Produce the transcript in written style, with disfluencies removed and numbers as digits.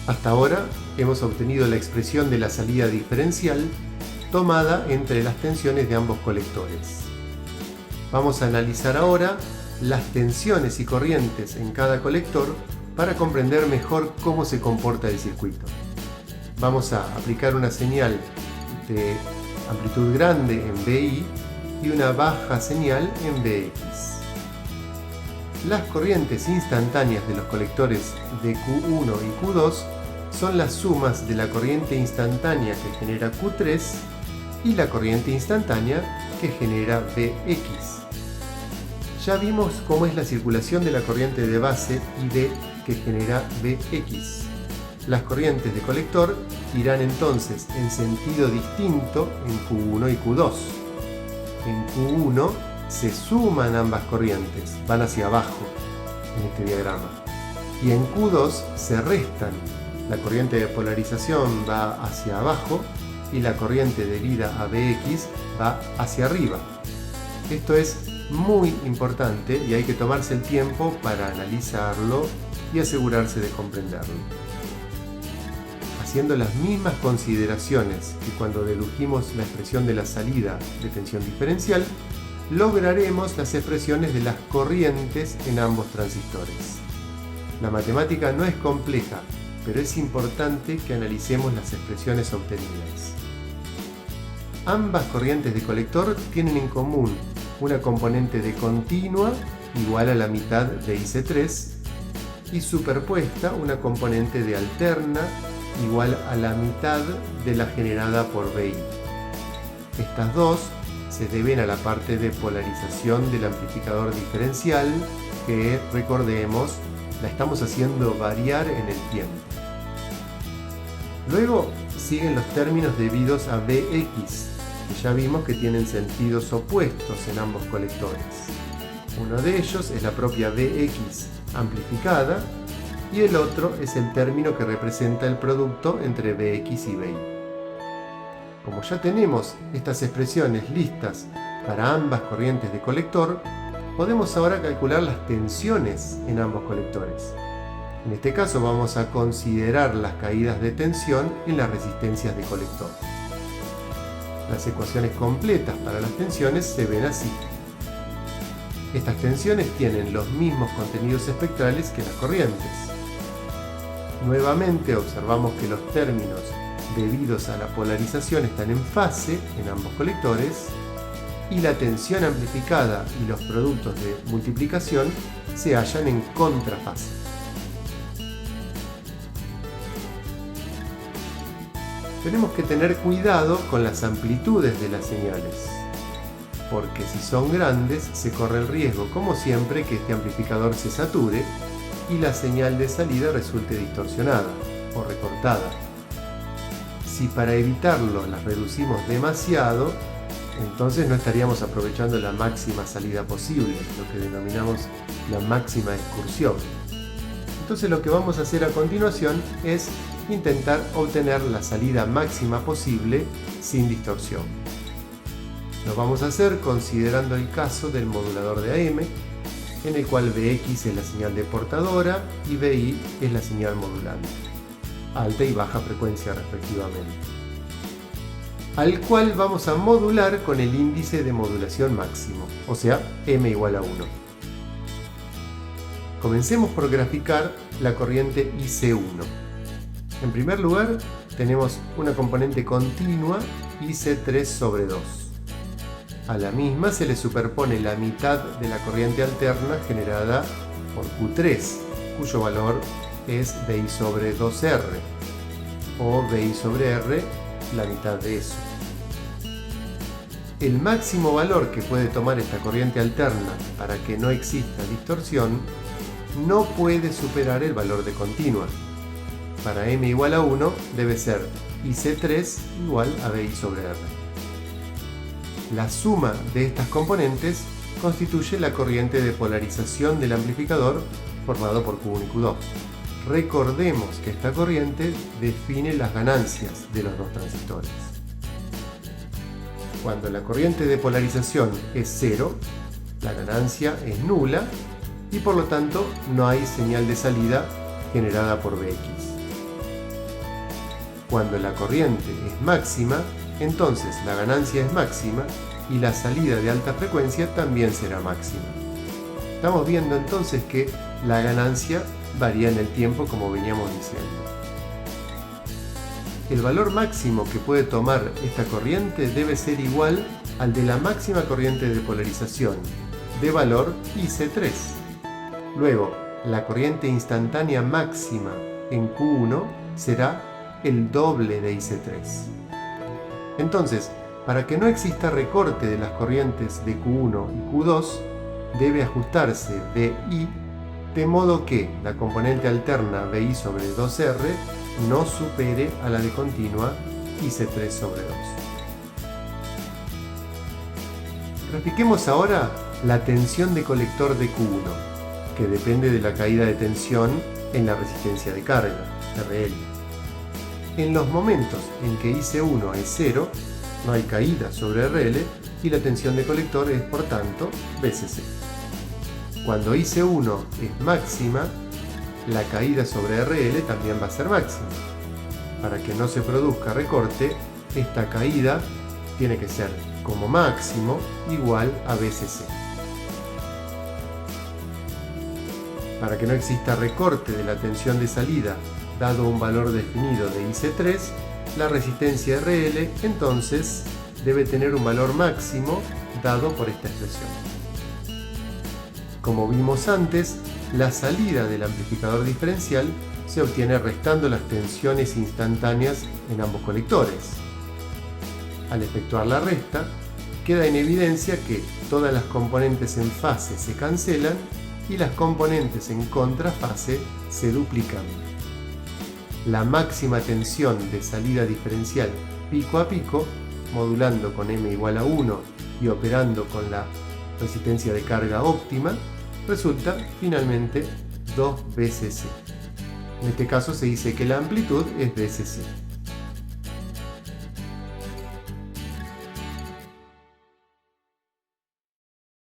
Hasta ahora hemos obtenido la expresión de la salida diferencial tomada entre las tensiones de ambos colectores. Vamos a analizar ahora las tensiones y corrientes en cada colector para comprender mejor cómo se comporta el circuito. Vamos a aplicar una señal de amplitud grande en VI y una baja señal en VX. Las corrientes instantáneas de los colectores de Q1 y Q2 son las sumas de la corriente instantánea que genera Q3 y la corriente instantánea que genera VX. Ya vimos cómo es la circulación de la corriente de base ID que genera VX. Las corrientes de colector irán entonces en sentido distinto en Q1 y Q2. En Q1 se suman ambas corrientes, van hacia abajo en este diagrama. Y en Q2 se restan. La corriente de polarización va hacia abajo y la corriente debida a VX va hacia arriba. Esto es muy importante y hay que tomarse el tiempo para analizarlo y asegurarse de comprenderlo. Haciendo las mismas consideraciones que cuando dedujimos la expresión de la salida de tensión diferencial, lograremos las expresiones de las corrientes en ambos transistores. La matemática no es compleja, pero es importante que analicemos las expresiones obtenidas. Ambas corrientes de colector tienen en común una componente de continua igual a la mitad de IC3 y superpuesta una componente de alterna igual a la mitad de la generada por VI. Estas dos se deben a la parte de polarización del amplificador diferencial que, recordemos, la estamos haciendo variar en el tiempo. Luego siguen los términos debidos a VX, que ya vimos que tienen sentidos opuestos en ambos colectores. Uno de ellos es la propia VX amplificada y el otro es el término que representa el producto entre VX y VI. Como ya tenemos estas expresiones listas para ambas corrientes de colector, podemos ahora calcular las tensiones en ambos colectores. En este caso vamos a considerar las caídas de tensión en las resistencias de colector. Las ecuaciones completas para las tensiones se ven así. Estas tensiones tienen los mismos contenidos espectrales que las corrientes. Nuevamente observamos que los términos debidos a la polarización están en fase en ambos colectores y la tensión amplificada y los productos de multiplicación se hallan en contrafase. Tenemos que tener cuidado con las amplitudes de las señales, porque si son grandes se corre el riesgo, como siempre, que este amplificador se sature y la señal de salida resulte distorsionada o recortada. Si para evitarlo las reducimos demasiado, entonces no estaríamos aprovechando la máxima salida posible, lo que denominamos la máxima excursión. Entonces lo que vamos a hacer a continuación es intentar obtener la salida máxima posible sin distorsión. Lo vamos a hacer considerando el caso del modulador de AM, en el cual VX es la señal de portadora y VI es la señal modulante, alta y baja frecuencia respectivamente, al cual vamos a modular con el índice de modulación máximo, o sea, M igual a 1. Comencemos por graficar la corriente IC1. En primer lugar, tenemos una componente continua IC3 sobre 2. A la misma se le superpone la mitad de la corriente alterna generada por Q3, cuyo valor es VI sobre 2R, o VI sobre R, la mitad de eso. El máximo valor que puede tomar esta corriente alterna para que no exista distorsión no puede superar el valor de continua. Para M igual a 1 debe ser IC3 igual a VI sobre R. La suma de estas componentes constituye la corriente de polarización del amplificador formado por Q1 y Q2. Recordemos que esta corriente define las ganancias de los dos transistores. Cuando la corriente de polarización es 0, la ganancia es nula y por lo tanto no hay señal de salida generada por VX. Cuando la corriente es máxima, entonces la ganancia es máxima y la salida de alta frecuencia también será máxima. Estamos viendo entonces que la ganancia varía en el tiempo, como veníamos diciendo. El valor máximo que puede tomar esta corriente debe ser igual al de la máxima corriente de polarización, de valor IC3. Luego, la corriente instantánea máxima en Q1 será el doble de IC3. Entonces, para que no exista recorte de las corrientes de Q1 y Q2, debe ajustarse DI de modo que la componente alterna BI sobre 2R no supere a la de continua IC3 sobre 2. Grafiquemos ahora la tensión de colector de Q1, que depende de la caída de tensión en la resistencia de carga, RL. En los momentos en que IC1 es 0, no hay caída sobre RL y la tensión de colector es, por tanto, BCC. Cuando IC1 es máxima, la caída sobre RL también va a ser máxima. Para que no se produzca recorte, esta caída tiene que ser como máximo igual a BCC. Para que no exista recorte de la tensión de salida dado un valor definido de IC3, la resistencia RL entonces debe tener un valor máximo dado por esta expresión. Como vimos antes, la salida del amplificador diferencial se obtiene restando las tensiones instantáneas en ambos colectores. Al efectuar la resta, queda en evidencia que todas las componentes en fase se cancelan y las componentes en contrafase se duplican. La máxima tensión de salida diferencial pico a pico, modulando con M igual a 1 y operando con la resistencia de carga óptima, resulta finalmente 2 BCC. En este caso se dice que la amplitud es BCC.